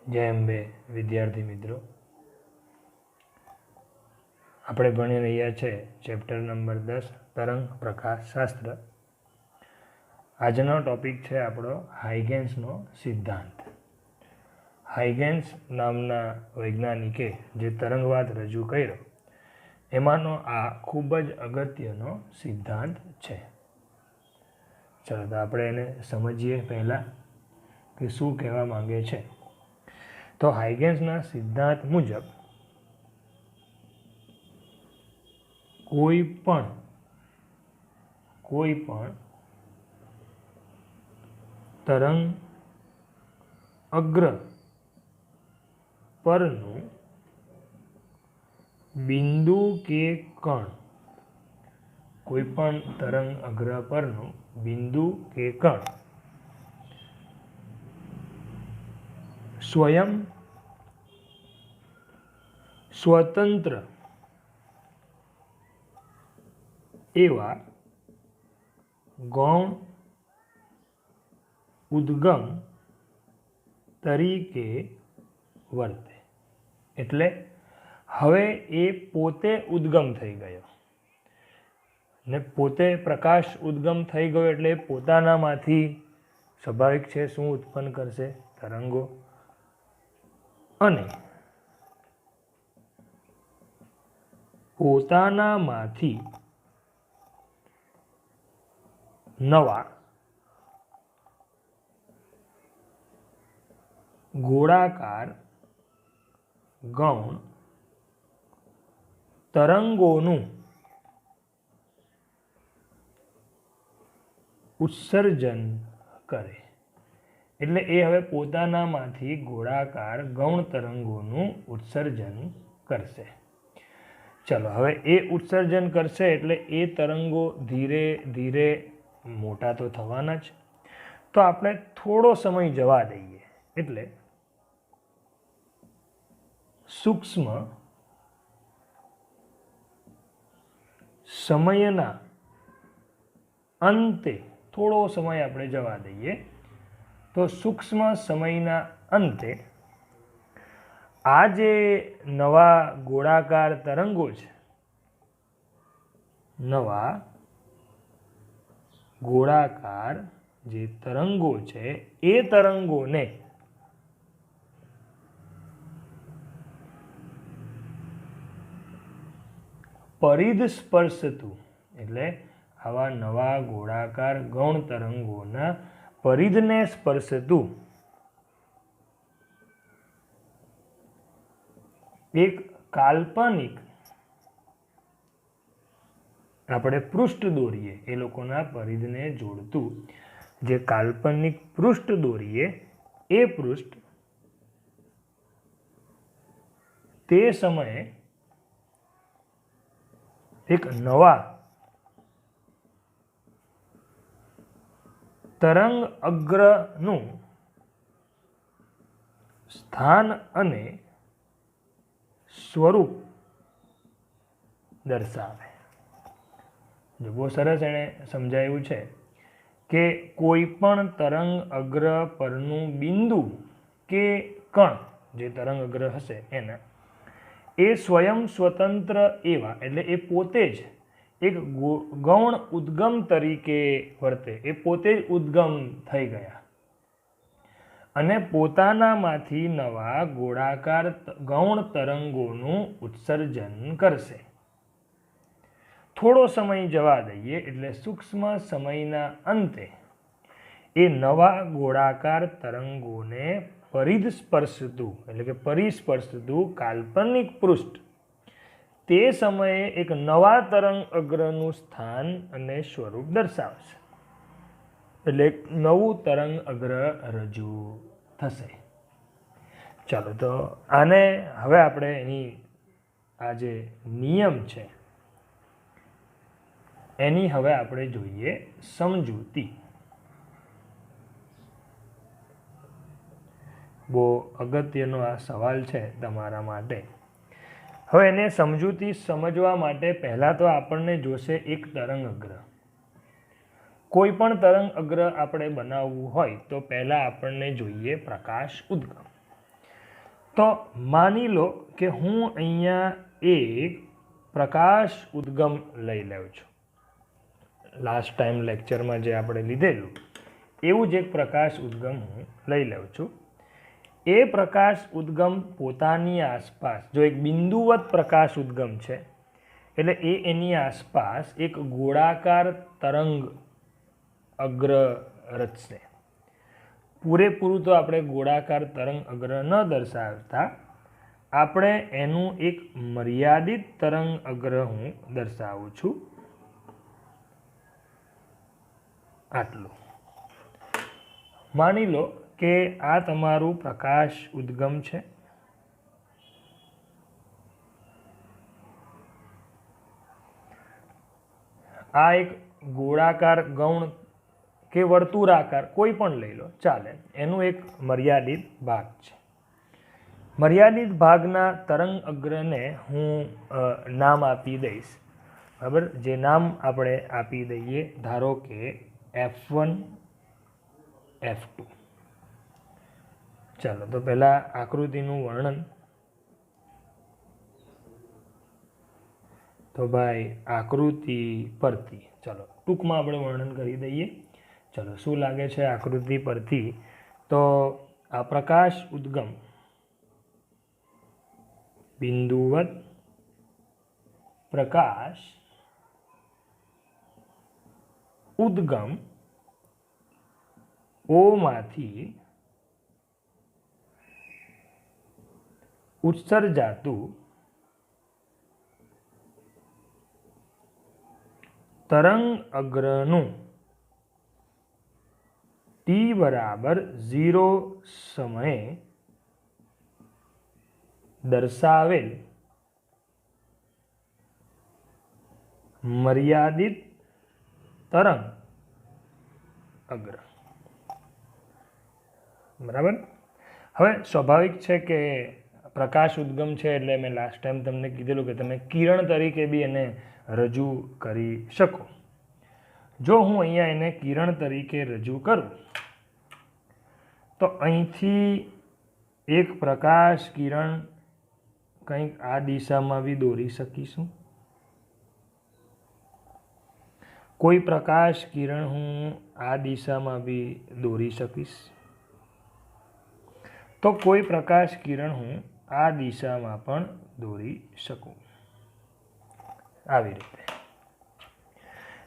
जय अंबे विद्यार्थी मित्रों, આપણે ભણી રહ્યા છે ચેપ્ટર નંબર 10 તરંગ પ્રકાશશાસ્ત્ર। આજનો ટોપિક છે આપણો હાઇગેન્સનો સિદ્ધાંત। હાઇગેન્સ નામના વૈજ્ઞાનિકે જે તરંગવાદ રજૂ કર્યો એમાંનો આ ખૂબ જ અગત્યનો સિદ્ધાંત છે। ચલો તો આપણે એને સમજીએ પહેલાં કે શું કહેવા માંગે છે। તો હાઇગેન્સના સિદ્ધાંત મુજબ કોઈ પણ તરંગ અગ્ર પરનું બિંદુ કે કણ, કોઈ પણ તરંગ અગ્ર પરનું બિંદુ કે કણ સ્વયં સ્વતંત્ર એવા ગૌણ ઉદ્ગમ તરીકે વર્તે। એટલે હવે એ પોતે ઉદ્ગમ થઈ ગયો ને પોતે પ્રકાશ ઉદ્ગમ થઈ ગયો એટલે પોતાનામાંથી સ્વાભાવિક છે શું ઉત્પન્ન કરશે? તરંગો। અને પોતાનામાંથી નવા ગોળાકાર ગૌણ તરંગોનું ઉત્સર્જન કરે। એટલે એ હવે પોતાનામાંથી ગોળાકાર ગૌણ તરંગોનું ઉત્સર્જન કરશે। ચલો હવે એ ઉત્સર્જન કરશે એટલે એ તરંગો ધીરે ધીરે મોટા તો થવાના જ। તો આપણે થોડો સમય જવા દઈએ એટલે સૂક્ષ્મ સમયના અંતે થોડો સમય આપણે જવા દઈએ તો સૂક્ષ્મ સમયના અંતે આ જે નવા ગોળાકાર તરંગો છે, નવા ગોળાકાર જે તરંગો છે એ તરંગોને પરિધ સ્પર્શતું, એટલે આવા નવા ગોળાકાર ગૌણ તરંગોના પરિધને સ્પર્શતું એક કાલ્પનિક આપણે પૃષ્ઠ દોરીએ, એ લોકોના પરિધને જોડતું જે કાલ્પનિક પૃષ્ઠ દોરીએ એ પૃષ્ઠ તે સમયે એક નવા તરંગ અગ્રનું સ્થાન અને સ્વરૂપ દર્શાવે। જો બહુ સરસ એણે સમજાવ્યું છે કે કોઈ પણ તરંગ અગ્ર પરનું બિંદુ કે કણ જે તરંગ અગ્ર હશે એના એ સ્વયં સ્વતંત્ર એવા, એટલે એ પોતે જ એક ગૌણ ઉદ્ગમ તરીકે વર્તે, એ પોતે જ ઉદ્ગમ થઈ ગયા અને પોતાનામાંથી નવા ગોળાકાર ગૌણ તરંગોનું ઉત્સર્જન કરશે। થોડો સમય જવા દઈએ એટલે સૂક્ષ્મ સમયના અંતે એ નવા ગોળાકાર તરંગોને પરિધ સ્પર્શતું, એટલે કે પરિસ્પર્શતું કાલ્પનિક પૃષ્ઠ તે સમયે એક નવા તરંગ અગ્રનું સ્થાન અને સ્વરૂપ દર્શાવશે। એટલે એક નવું તરંગ અગ્ર રજૂ થશે। ચાલો તો આને હવે આપણે એની આ જે નિયમ છે એની હવે આપણે જોઈએ સમજૂતી। બહુ અગત્યનો આ સવાલ છે તમારા માટે। હવે એને સમજૂતી સમજવા માટે પહેલાં તો આપણને જોશે એક તરંગ અગ્ર। કોઈ પણ તરંગ અગ્ર આપણે બનાવવું હોય તો પહેલાં આપણને જોઈએ પ્રકાશ ઉદ્ગમ। તો માની લો કે હું અહીંયા એક પ્રકાશ ઉદ્ગમ લઈ લઉં છું. લાસ્ટ ટાઈમ લેક્ચરમાં જે આપણે લીધેલું એવું જ એક પ્રકાશ ઉદ્ગમ હું લઈ લઉં છું. એ પ્રકાશ ઉદ્ગમ પોતાની આસપાસ, જો એક બિંદુવત પ્રકાશ ઉદ્ગમ છે એટલે એની આસપાસ એક ગોળાકાર તરંગ અગ્ર રચશે. પૂરેપૂરું તો આપણે ગોળાકાર તરંગ અગ્ર ન દર્શાવતા, આપણે એનું એક મર્યાદિત તરંગ અગ્ર હું દર્શાવું છું. આટલું. માની લો કે આ તમારું પ્રકાશ ઉદ્ગમ છે. આ એક ગોળાકાર ગૌણ કે વર્તુળાકાર કોઈ પણ લઈ લો ચાલે, એનું એક મર્યાદિત ભાગ છે. મર્યાદિત ભાગના તરંગ અગ્રને હું નામ આપી દઈશ. બરાબર, જે નામ આપણે આપી દઈએ, ધારો કે F1 F2. ચાલો તો પહેલા આકૃતિનું વર્ણન. તો ભાઈ આકૃતિ પરથી ચાલો ટૂંકમાં આપણે વર્ણન કરી દઈએ. ચાલો શું લાગે છે આકૃતિ પરથી? તો આ પ્રકાશ ઉદ્ગમ બિંદુવત પ્રકાશ ઉદ્ગમ O માંથી ઉત્સર્જાતું તરંગ અગ્રનું t બરાબર 0 સમયે દર્શાવેલ મર્યાદિત તરંગ અગ્ર. બરાબર. હવે સ્વાભાવિક છે કે પ્રકાશ ઉદ્ગમ છે એટલે મેં લાસ્ટ ટાઈમ તમને કીધેલું કે તમે કિરણ તરીકે બી એને રજૂ કરી શકો. જો હું અહીંયા એને કિરણ તરીકે રજૂ કરું તો અહીંથી એક પ્રકાશ કિરણ કંઈક આ દિશામાં બી દોરી શકીશું. કોઈ પ્રકાશ કિરણ હું આ દિશામાં બી દોરી શકીશ. તો કોઈ પ્રકાશ કિરણ હું આ દિશામાં પણ દોરી શકું. આવી રીતે.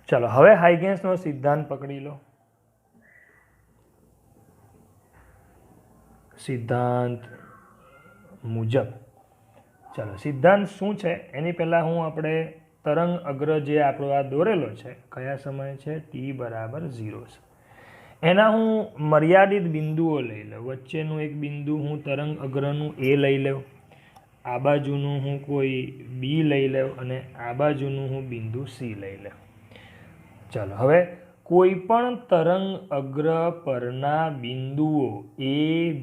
ચાલો હવે હાઇગેન્સનો સિદ્ધાંત પકડી લો. સિદ્ધાંત મુજબ ચાલો સિદ્ધાંત શું છે એની પહેલાં હું આપણે તરંગ અગ્ર જે આપણો આ દોરેલો છે કયા સમયે છે t બરાબર 0 છે એના હું મર્યાદિત બિંદુઓ લઈ લઉં. વચ્ચેનું એક બિંદુ હું તરંગ અગ્રનું A લઈ લઉં, આ બાજુનું હું કોઈ B લઈ લઉં અને આ બાજુનું હું બિંદુ C લઈ લઉં. ચાલો હવે કોઈ પણ તરંગ અગ્ર પરના બિંદુઓ A,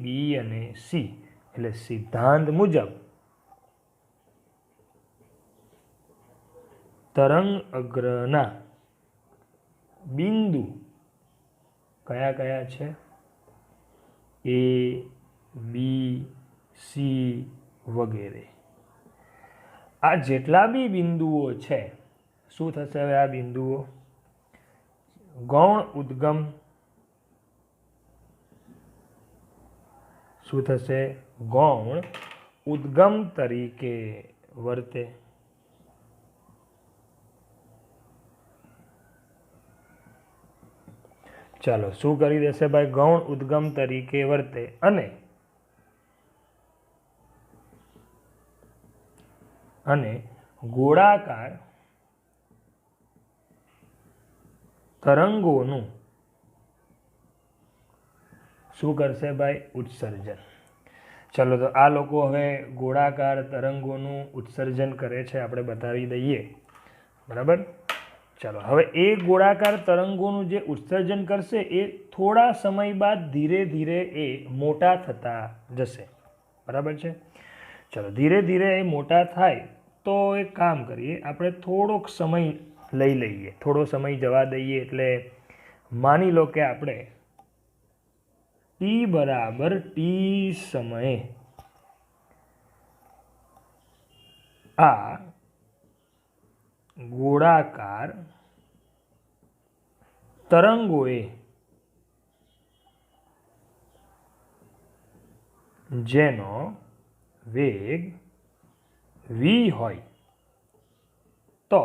B અને C એટલે સિદ્ધાંત મુજબ તરંગ અગ્રના બિંદુ કયા કયા છે? A, B, C વગેરે. આ જેટલા બી બિંદુઓ છે શું થશે? હવે આ બિંદુઓ ગૌણ ઉદ્ગમ શું થશે? ગૌણ ઉદ્ગમ તરીકે વર્તે. ચાલો શું કરી દેશે ભાઈ? ગૌણ ઉદ્ગમ તરીકે વર્તે અને ગોળાકાર તરંગોનું શું કરશે ભાઈ? ઉત્સર્જન. ચાલો તો આ લોકો હવે ગોળાકાર તરંગોનું ઉત્સર્જન કરે છે, આપણે બતાવી દઈએ. બરાબર. ચાલો હવે એ ગોળાકાર તરંગોનું જે ઉત્સર્જન કરશે એ થોડા સમય બાદ ધીરે ધીરે એ મોટા થતા જશે. બરાબર છે. ચાલો ધીરે ધીરે એ મોટા થાય તો એક કામ કરીએ, આપણે થોડોક સમય લઈ લઈએ, થોડો સમય જવા દઈએ. એટલે માની લો કે આપણે t બરાબર t સમયે આ ગોળાકાર તરંગોએ જેનો વેગ v હોય તો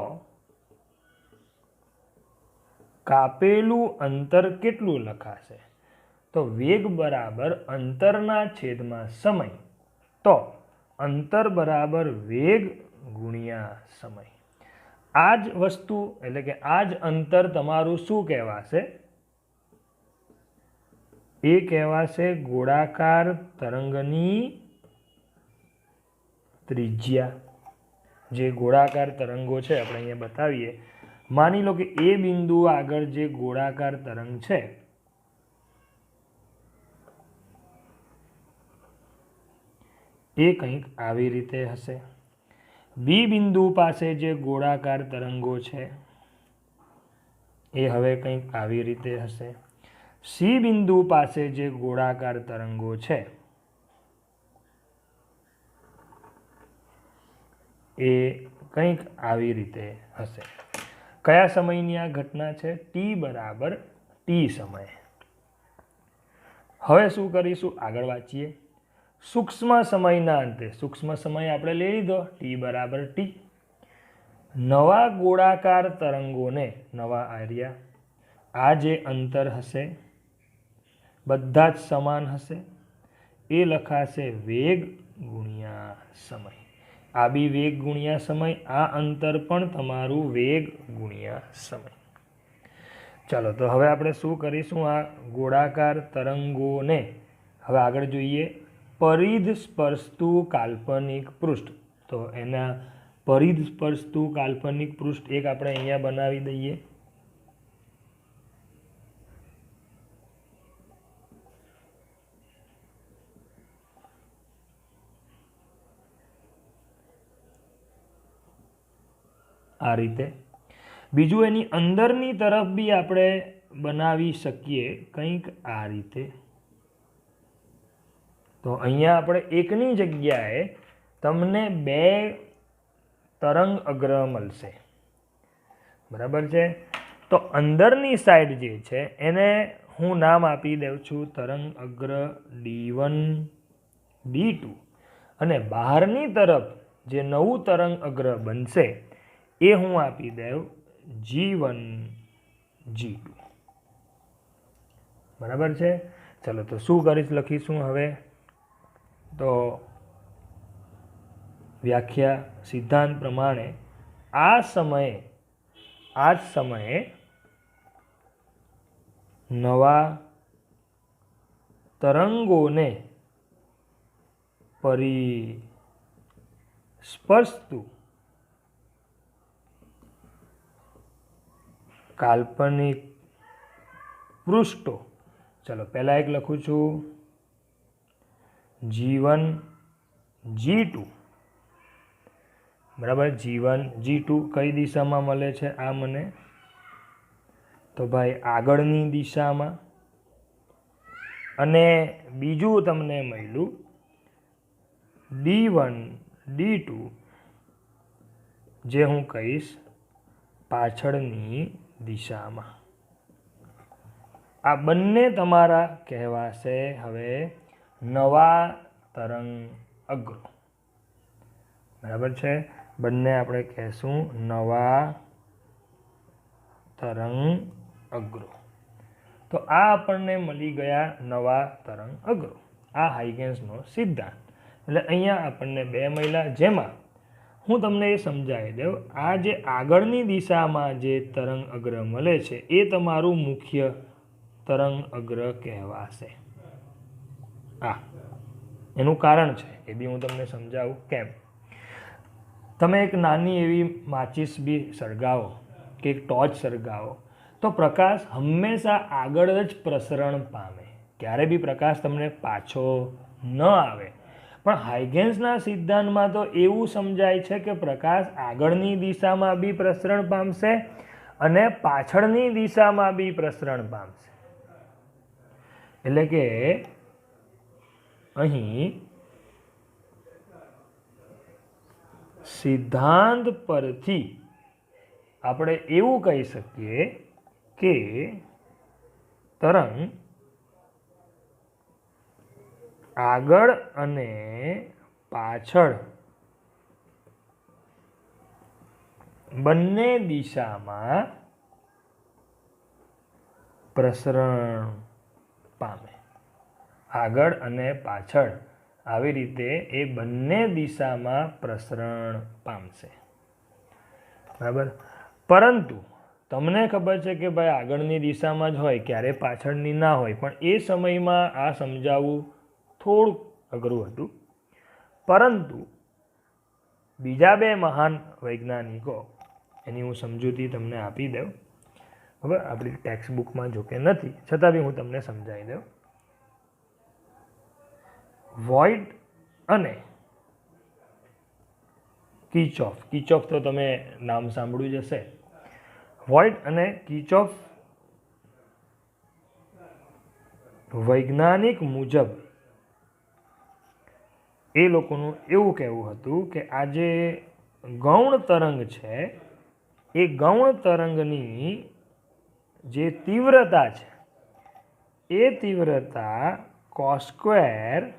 કાપેલું અંતર કેટલું લખાશે? તો વેગ બરાબર અંતરના છેદમાં સમય, તો અંતર બરાબર વેગ ગુણ્યા સમય. આ જ વસ્તુ એટલે કે આ જ અંતર તમારું શું કહેવાશે? એ કહેવાશે ગોળાકાર તરંગની ત્રિજ્યા. જે ગોળાકાર તરંગો છે આપણે અહીંયા બતાવીએ. માની લો કે એ બિંદુ આગળ જે ગોળાકાર તરંગ છે એ કંઈક આવી રીતે હશે. બી બિંદુ પાસે જે ગોળાકાર તરંગો છે એ હવે કંઈક આવી રીતે હશે. સી બિંદુ પાસે જે ગોળાકાર તરંગો છે એ કંઈક આવી રીતે હશે. કયા સમયની આ ઘટના છે? ટી બરાબર ટી સમય. હવે શું કરીશું? આગળ વાંચીએ. સૂક્ષ્મ સમયના અંતે, સૂક્ષ્મ સમય આપણે લઈ લીધો ટી બરાબર ટી. નવા ગોળાકાર તરંગોને, નવા આર્યા, આ જે અંતર હશે બધા જ સમાન હશે, એ લખાશે વેગ ગુણ્યા સમય. આ બી વેગ ગુણ્યા સમય, આ અંતર પણ તમારું વેગ ગુણ્યા સમય. ચાલો તો હવે આપણે શું કરીશું? આ ગોળાકાર તરંગોને હવે આગળ જોઈએ. પરિધ સ્પર્શતું કાલ્પનિક પૃષ્ઠ, તો એના પરિધ સ્પર્શતું કાલ્પનિક પૃષ્ઠ એક આપણે અહીંયા બનાવી દઈએ. આ રીતે. બીજું એની અંદરની તરફ બી આપણે બનાવી શકીએ કંઈક આ રીતે. તો અહીંયા આપણે એકની જગ્યાએ તમને બે તરંગ અગ્ર મળશે. બરાબર છે? તો અંદરની સાઈડ જે છે એને હું નામ આપી દઉં છું તરંગ અગ્ર D1 D2, અને બહારની તરફ જે નવું તરંગ અગ્ર બનશે એ હું આપી દઉં G1 G2. બરાબર છે? ચલો તો શું કરીશ? લખીશું હવે તો વ્યાખ્યા સિદ્ધાંત પ્રમાણે આ જ સમયે નવા તરંગોને પરિસ્પર્શતું કાલ્પનિક પૃષ્ઠો. ચલો પહેલા એક લખું છું G1 G2. બરાબર? G1 G2 કઈ દિશામાં મળે છે? આ મને તો ભાઈ આગળની દિશામાં. અને બીજું તમને મળ્યું D1 D2, જે હું કહીશ પાછળની દિશામાં. આ બંને તમારા કહેવાશે હવે નવા તરંગ અગ્રો. બરાબર છે? બંને આપણે કહેશું નવા તરંગ અગ્રો. તો આ આપણને મળી ગયા નવા તરંગ અગ્રો. આ હાઇગેન્સનો સિદ્ધાંત. એટલે અહીંયા આપણને બે મળ્યા, જેમાં હું તમને એ સમજાવી દઉં. આ જે આગળની દિશામાં જે તરંગ અગ્ર મળે છે એ તમારું મુખ્ય તરંગ અગ્ર કહેવાશે. આ એનું કારણ છે, એ બી હું તમને સમજાવું કેમ. તમે એક નાની એવી માચિસ બી સળગાવો કે એક ટોર્ચ સળગાવો તો પ્રકાશ હંમેશા આગળ જ પ્રસરણ પામે, ક્યારે બી પ્રકાશ તમને પાછો ન આવે. પણ હાઇગેન્સના સિદ્ધાંતમાં તો એવું સમજાય છે કે પ્રકાશ આગળની દિશામાં બી પ્રસરણ પામશે અને પાછળની દિશામાં બી પ્રસરણ પામશે. એટલે કે અહીં સિદ્ધાંત પરથી આપણે એવું કહી શકીએ કે તરંગ આગળ અને પાછળ બંને દિશામાં પ્રસરણ પામે. આગળ અને પાછળ આવી રીતે એ બંને દિશામાં પ્રસરણ પામશે. બરાબર. પરંતુ તમને ખબર છે કે ભાઈ આગળની દિશામાં જ હોય, ક્યારે પાછળની ના હોય, પણ એ સમયમાં આ સમજાવવું થોડુંક અઘરું હતું. પરંતુ બીજા બે મહાન વૈજ્ઞાનિકો, એની હું સમજૂતી તમને આપી દઉં. હવે આપણી ટેક્સ્ટ બુકમાં જોકે નથી, છતાં બી હું તમને સમજાવી દઉં. વોઇટ અને કિર્ચોફ, કિર્ચોફ તો તમે નામ સાંભળ્યું જ હશે. વોઇટ અને કિર્ચોફ વૈજ્ઞાનિક મુજબ એ લોકોનું એવું કહેવું હતું કે આ જે ગૌણ તરંગ છે એ ગૌણ તરંગની જે તીવ્રતા છે એ તીવ્રતા cos²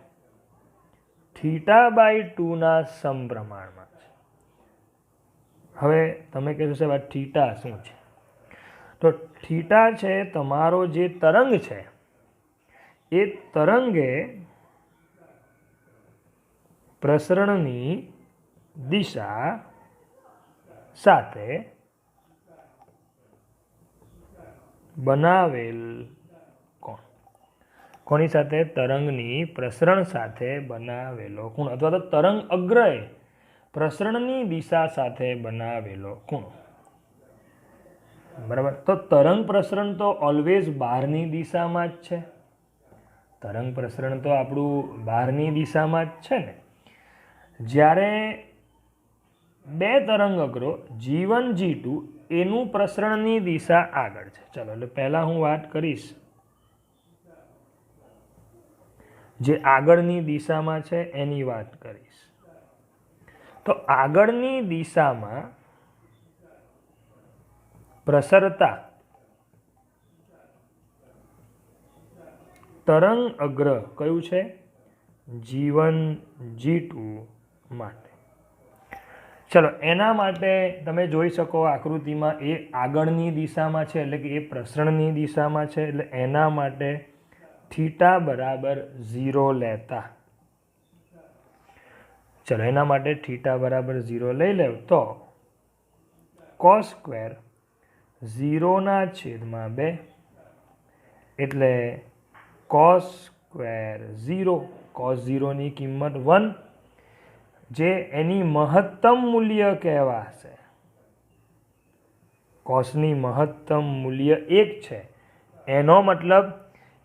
θ/2ના સમપ્રમાણમાં છે. હવે તમે કહેશો સાહેબ આ થીટા શું છે? તો થીટા છે તમારો જે તરંગ છે એ તરંગે પ્રસરણની દિશા સાથે બનાવેલ કોણ. કોની સાથે? તરંગની પ્રસરણ સાથે બનાવેલો ખૂણો, અથવા તો તરંગ અગ્રએ પ્રસરણની દિશા સાથે બનાવેલો ખૂણો. બરાબર. તો તરંગ પ્રસરણ તો ઓલવેઝ બહારની દિશામાં જ છે. તરંગ પ્રસરણ તો આપણું બહારની દિશામાં જ છે ને. જ્યારે બે તરંગ અગ્રો G1 G2 એનું પ્રસરણની દિશા આગળ છે. ચલો, એટલે પહેલા હું વાત કરીશ જે આગળની દિશામાં છે એની વાત કરીશ. તો આગળની દિશામાં પ્રસરતા તરંગ અગ્ર કયું છે? G1 G2 માટે. ચલો, એના માટે તમે જોઈ શકો આકૃતિમાં એ આગળની દિશામાં છે, એટલે કે એ પ્રસરણની દિશામાં છે, એટલે એના માટે θ=0 લેતા. ચલો, એના માટે θ=0 લઈ લેવ તો cos² 0/2 એટલે cos² 0. cos 0 ની કિંમત 1, જે એની મહત્તમ મૂલ્ય કહેવાશે. કોસની મહત્તમ મૂલ્ય 1 છે. એનો મતલબ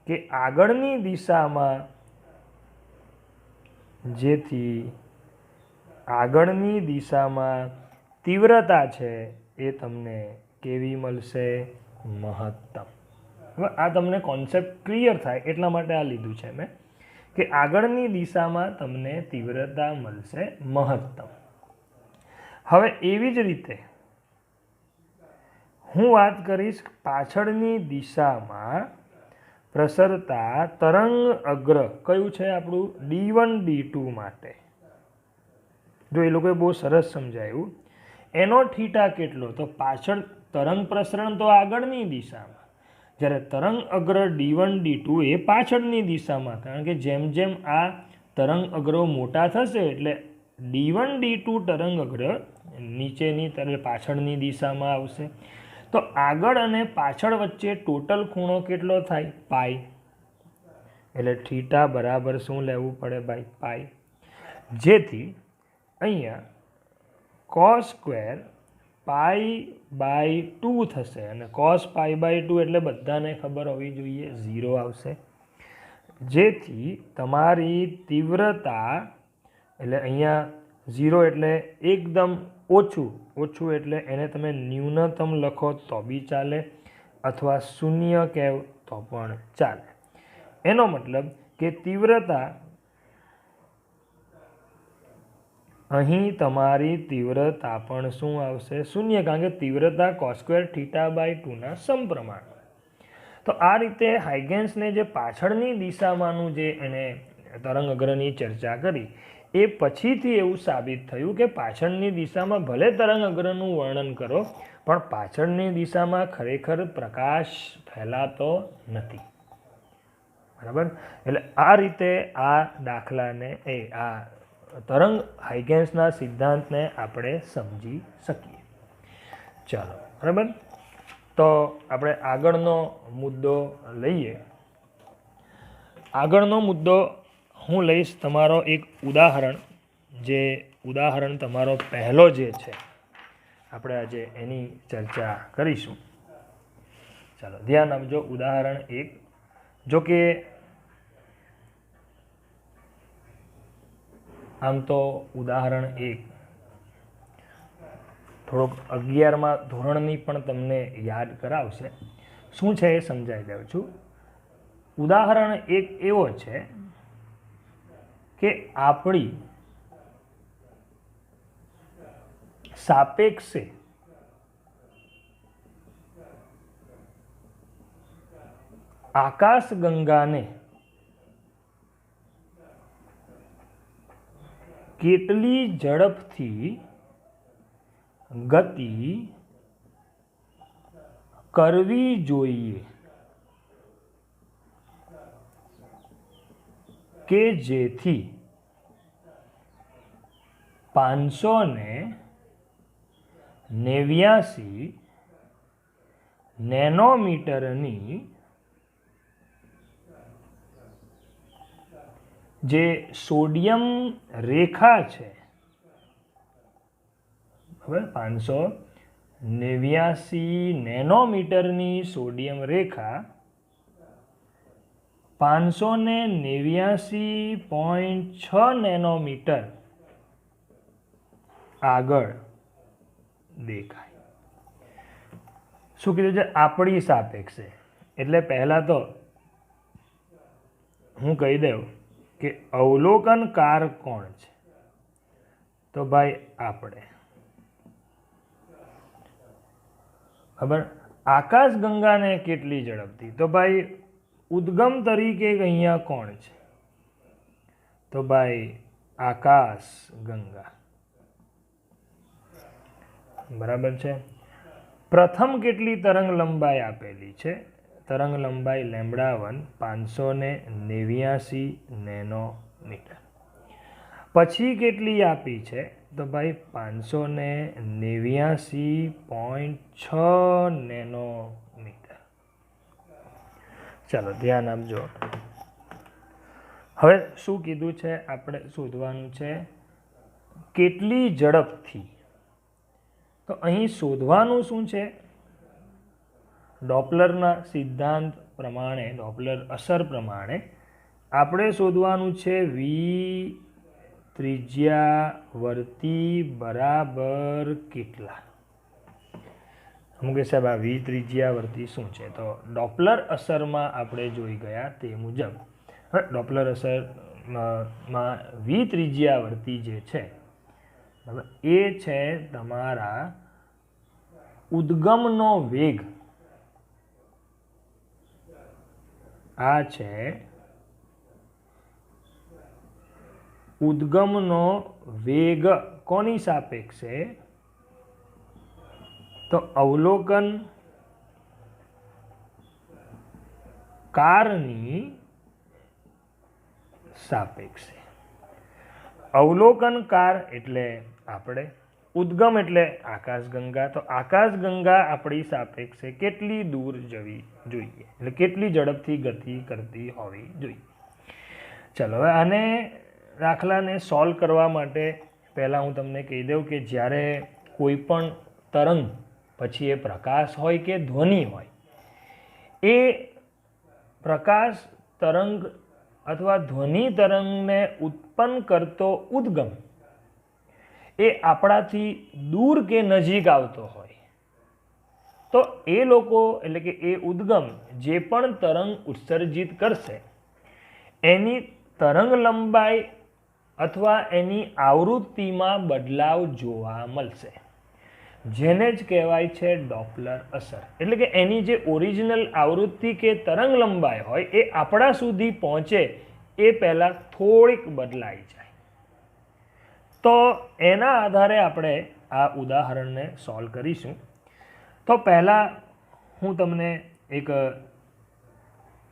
કે આગળની દિશામાં જેથી આગળની દિશામાં તીવ્રતા છે એ તમને કેવી મળશે? મહત્તમ. હવે આ તમને કોન્સેપ્ટ ક્લિયર થાય એટલા માટે આ લીધું છે મેં, કે આગળની દિશામાં તમને તીવ્રતા મળશે મહત્તમ. હવે એવી જ રીતે હું વાત કરીશ પાછળની દિશામાં પ્રસરતા તરંગ અગ્ર કયું છે આપણું? D1 D2 માટે. જો એ લોકોએ બહુ સરસ સમજાયું. એનો થીટા કેટલો? તો પાછળ તરંગ પ્રસરણ તો આગળની દિશામાં, જ્યારે તરંગ અગ્ર D1 D2 એ પાછળની દિશામાં. કારણ કે જેમ જેમ આ તરંગ અગ્રો મોટા થશે એટલે D1 D2 તરંગ અગ્ર નીચેની તરફ પાછળની દિશામાં આવશે. તો આગળ અને પાછળ વચ્ચે ટોટલ ખૂણો કેટલો થાય? પાઈ. એટલે θ= શું લેવું પડે ભાઈ? પાઈ. જેથી અહીંયા cos² π/2 થશે, અને cos π/2 એટલે બધાને ખબર હોવી જોઈએ 0 આવશે. જેથી તમારી તીવ્રતા, એટલે અહીંયા 0 એટલે એકદમ ઓછું, ઓછું એટલે એને તમે ન્યૂનતમ લખો તો બી ચાલે, અથવા 0 કહેવ તો પણ ચાલે. એનો મતલબ કે તીવ્રતા અહીં તમારી તીવ્રતા પણ શું આવશે? શૂન્ય, કારણ કે તીવ્રતા cos² θ/2 ના સમપ્રમાણ. તો આ રીતે હાઇગેન્સને જે પાછળની દિશામાંનું જે એણે તરંગ અગ્રની ચર્ચા કરી એ પછીથી એવું સાબિત થયું કે પાછળની દિશામાં ભલે તરંગ અગ્રનું વર્ણન કરો પણ પાછળની દિશામાં ખરેખર પ્રકાશ ફેલાતો નથી. બરાબર? એટલે આ રીતે આ દાખલાને આ તરંગ હાઇગેન્સના સિદ્ધાંતને આપણે સમજી શકીએ. ચાલો, બરાબર. તો આપણે આગળનો મુદ્દો લઈએ. આગળનો મુદ્દો હું લઈશ તમારો એક ઉદાહરણ, જે ઉદાહરણ તમારો પહેલો જે છે આપણે આજે એની ચર્ચા કરીશું. ચાલો ધ્યાન આપજો. ઉદાહરણ 1. જો કે આમ તો ઉદાહરણ 1 થોડોક 11મા ધોરણની પણ તમને યાદ કરાવશે. શું છે એ સમજાવી દઉં છું. ઉદાહરણ 1 એવો છે કે આપણી સાપેક્ષે આકાશગંગાને કેટલી ઝડપથી ગતિ કરવી જોઈએ કે જેથી 589 નેનોમીટરની જે સોડિયમ રેખા છે, બરાબર, 589 નેનોમીટરની સોડિયમ રેખા 589.6 નેનોમીટર આગળ દેખાય. શું કીધું છે? આપણી સાપેક્ષે. એટલે પહેલા તો હું કહી દઉં કે અવલોકનકાર કોણ છે? તો ભાઈ આપણે. ખબર? આકાશગંગાને કેટલી ઝડપથી? તો ભાઈ ઉદ્ગમ તરીકે અહીંયા કોણ છે? તો ભાઈ આકાશગંગા. બરાબર છે. પ્રથમ કેટલી તરંગ લંબાઈ આપેલી છે? તરંગ લંબાઈ λ1 589 નેનોમીટર. પછી કેટલી આપી છે? તો ભાઈ 589.6 નેનોમીટર. ચાલો ધ્યાન આપજો. હવે શું કીધું છે? આપણે શોધવાનું છે કેટલી ઝડપથી. તો અહીં શોધવાનું શું છે? ડોપલરના સિદ્ધાંત પ્રમાણે, ડોપલર અસર પ્રમાણે આપણે શોધવાનું છે વી ત્રિજ્યાવર્તી બરાબર કેટલા. અમુક કે સાહેબ આ વી ત્રિજ્યાવર્તી શું છે? તો ડોપલર અસરમાં આપણે જોઈ ગયા તે મુજબ ડોપલર અસરમાં વી ત્રિજ્યાવર્તી જે છે એ છે તમારા ઉદ્ગમનો વેગ. આ છે ઉદ્ગમનો વેગ કોની સાપેક્ષે? તો અવલોકન કારની સાપેક્ષે. અવલોકનકાર એટલે આપણે, ઉદ્ગમ એટલે આકાશગંગા. તો આકાશગંગા આપણી સાપેક્ષે કેટલી દૂર જવી જોઈએ, એટલે કેટલી ઝડપથી ગતિ કરતી હોવી જોઈએ. ચલો હવે આને દાખલાને સોલ્વ કરવા માટે પહેલાં હું તમને કહી દઉં કે જ્યારે કોઈ પણ તરંગ, પછી એ પ્રકાશ હોય કે ધ્વનિ હોય, એ પ્રકાશ તરંગ અથવા ધ્વનિ તરંગને ઉત્પન્ન કરતો ઉદ્ગમ એ આપણાથી દૂર કે નજીક આવતો હોય તો એ લોકો, એટલે કે એ ઉદ્ગમ જે પણ તરંગ ઉત્સર્જિત કરશે એની તરંગ લંબાઈ અથવા એની આવૃત્તિમાં બદલાવ જોવા મળશે, જેને જ કહેવાય છે ડોપલર અસર. એટલે કે એની જે ઓરિજિનલ આવૃત્તિ કે તરંગ લંબાઈ હોય એ આપણા સુધી પહોંચે એ પહેલાં થોડીક બદલાઈ જાય. તો એના આધારે આપણે આ ઉદાહરણને સોલ્વ કરીશું. તો પહેલાં હું તમને એક,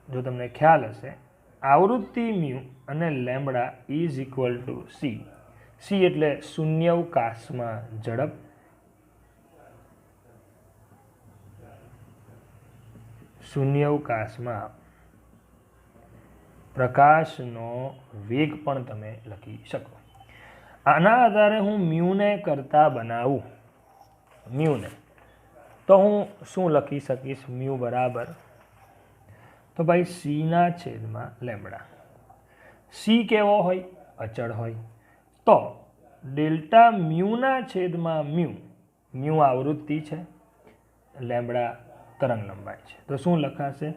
જો તમને ખ્યાલ હશે, આવૃત્તિ મ્યુ અને lambda is equal two C. C એટલે શૂન્યાવકાશમાં ઝડપ, શૂન્યાવકાશમાં પ્રકાશનો વેગ પણ તમે લખી શકો. આના આધારે હું મ્યુને કરતા બનાવું, મ્યુને, તો હું શું લખી શકીશ? મ્યુ બરાબર, તો ભાઈ સીના છેદમાં લેમ્બડા. સી કેવો હોય? અચળ હોય. તો ડેલ્ટા મ્યુના છેદમાં મ્યુ, મ્યુ આવૃત્તિ છે, લેમ્બડા તરંગ લંબાઈ છે, તો શું લખાશે?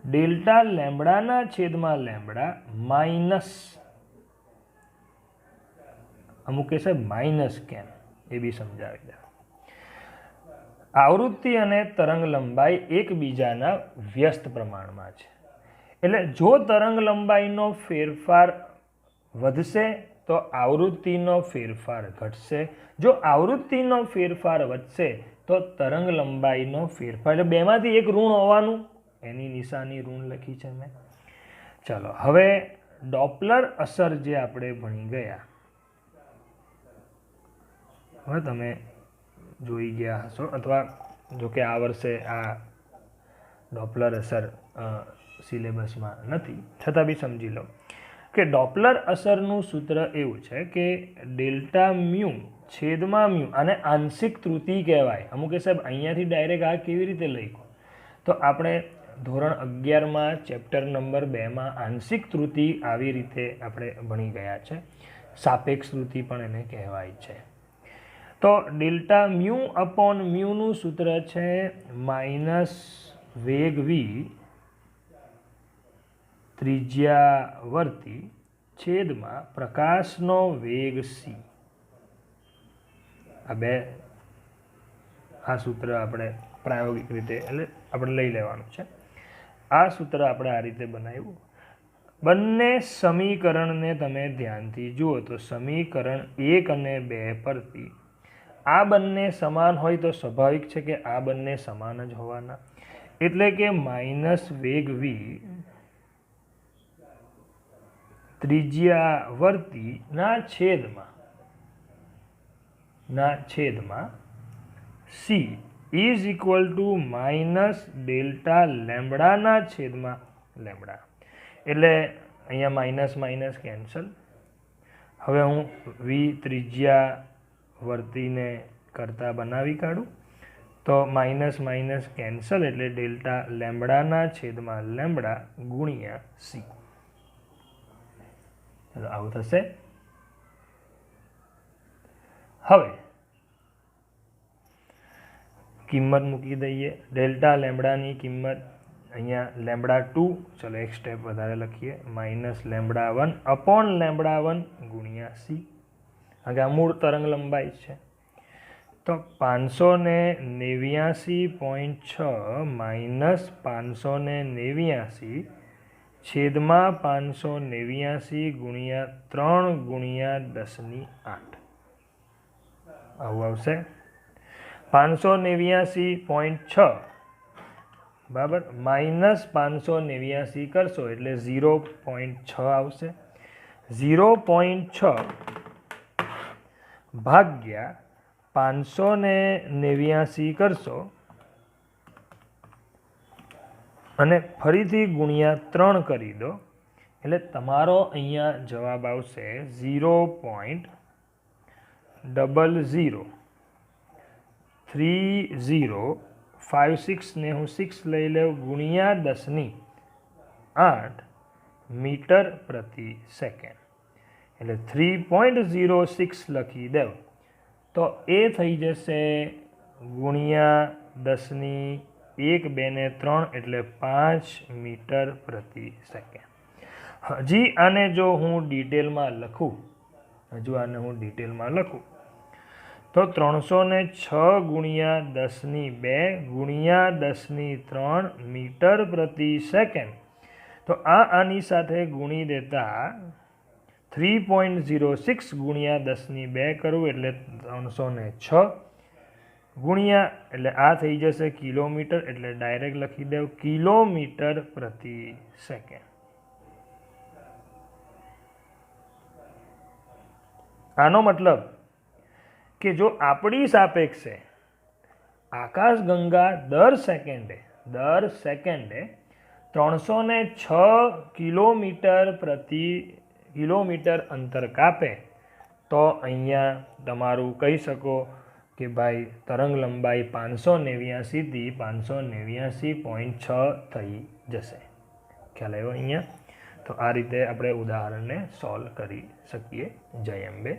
ડેલ્ટા લેમ્બડાના છેદમાં લેમ્બડા માઇનસ, અમુક કહેશે માઇનસ કેમ, એ બી સમજાવી દે. આવૃત્તિ અને તરંગ લંબાઈ એકબીજાના વ્યસ્ત પ્રમાણમાં છે. એટલે જો તરંગ લંબાઈનો ફેરફાર વધશે તો આવૃત્તિનો ફેરફાર ઘટશે. જો આવૃત્તિનો ફેરફાર વધશે તો તરંગ લંબાઈનો ફેરફાર, એટલે બેમાંથી એક ઋણ હોવાનું, એની નિશાની ઋણ લખી છે મેં. ચલો, હવે ડોપલર અસર જે આપણે ભણી ગયા, હવે તમે જોઈ ગયા હશો, અથવા જો કે આ વર્ષે આ ડોપલર અસર સિલેબસમાં નથી, છતાં બી સમજી લો કે ડોપલર અસરનું સૂત્ર એવું છે કે ડેલ્ટા મ્યુ છેદમાં મ્યુ, આને આંશિક ત્રુટિ કહેવાય. અમુક સાહેબ અહીંયાથી ડાયરેક્ટ આ કેવી રીતે લખ્યું? તો આપણે ધોરણ 11માં ચેપ્ટર નંબર 2માં આંશિક ત્રુટિ આવી રીતે આપણે ભણી ગયા છે. સાપેક્ષ ત્રુટિ પણ એને કહેવાય છે. તો ડેલ્ટા મ્યુ અપોન મ્યુનું સૂત્ર છે માઇનસ વેગ વી ત્રિજ્યાવર્તી છેદમાં પ્રકાશનો વેગ સી. આ સૂત્ર આપણે પ્રાયોગિક રીતે એટલે આપણે લઈ લેવાનું છે. આ સૂત્ર આપણે આ રીતે બનાવ્યું. બંને સમીકરણને તમે ધ્યાનથી જુઓ તો સમીકરણ 1 અને 2 પરથી આ બંને સમાન હોય તો સ્વાભાવિક છે કે આ બંને સમાન જ હોવાના. એટલે કે માઇનસ વેગ વી ત્રિજ્યાવર્તીના છેદમાં C is equal to minus delta લેમ્બડાના છેદમાં લેમ્બડા. એટલે અહીંયા માઇનસ માઇનસ કેન્સલ. હવે હું વી ત્રિજ્યાવર્તીને કરતા બનાવી કાઢું તો માઇનસ માઇનસ કેન્સલ, એટલે ડેલ્ટા લેમ્બડાના છેદમાં લેમ્બડા ગુણ્યા સી. આવું થશે. હવે કિંમત મૂકી દઈએ. ડેલ્ટા લેમ્બડાની કિંમત અહીંયા લેમ્બડા 2, ચલો એક સ્ટેપ વધારે લખીએ, માઇનસ લેમ્બડા 1 અપોન લેમ્બડા 1 ગુણ્યા સી. આગળ મૂળ તરંગ લંબાઈ છે તો 589.6 માઇનસ 589 છેદમાં 589 ગુણ્યા 3 ગુણ્યા 10⁸. આવું આવશે. 589.6 બરાબર માઇનસ 589 કરશો એટલે 0.6 આવશે. 0.6 ભાગ્યા 589 કરશો અને ફરીથી ગુણ્યા 3 કરી દો એટલે તમારો અહીંયા જવાબ આવશે 0.003056 ને હું 6 લઈ લઉં ગુણ્યા 10⁸ મીટર પ્રતિ સેકન્ડ, એટલે 3.06 લખી દઉં તો એ થઈ જશે ગુણ્યા 10⁻⁴ 1, 2 ને 3 એટલે 5 મીટર પ્રતિ સેકન્ડ. હજી આને જો હું ડિટેલમાં લખું હજુ આને હું ડિટેલમાં લખું તો 306 ગુણ્યા 10⁵ ગુણ્યા 10⁵ મીટર પ્રતિ સેકન્ડ. તો આની સાથે ગુણી દેતા 3.06 ગુણ્યા 10⁵ કરું એટલે 306 ગુણ્યા એટલે આ થઈ જશે કિલોમીટર, એટલે ડાયરેક્ટ લખી દઉં કિલોમીટર પ્રતિ સેકન્ડ. આનો મતલબ કે જો આપણી સાપેક્ષે આકાશગંગા દર સેકન્ડે 306 કિલોમીટર અંતર કાપે તો અહીંયા તમારું કહી શકો કે ભાઈ તરંગ લંબાઈ 589 થી 589.6 થઈ જશે. ખ્યાલ આવ્યો અહીંયા? તો આ રીતે આપણે ઉદાહરણને સોલ્વ કરી શકીએ. જય અંબે.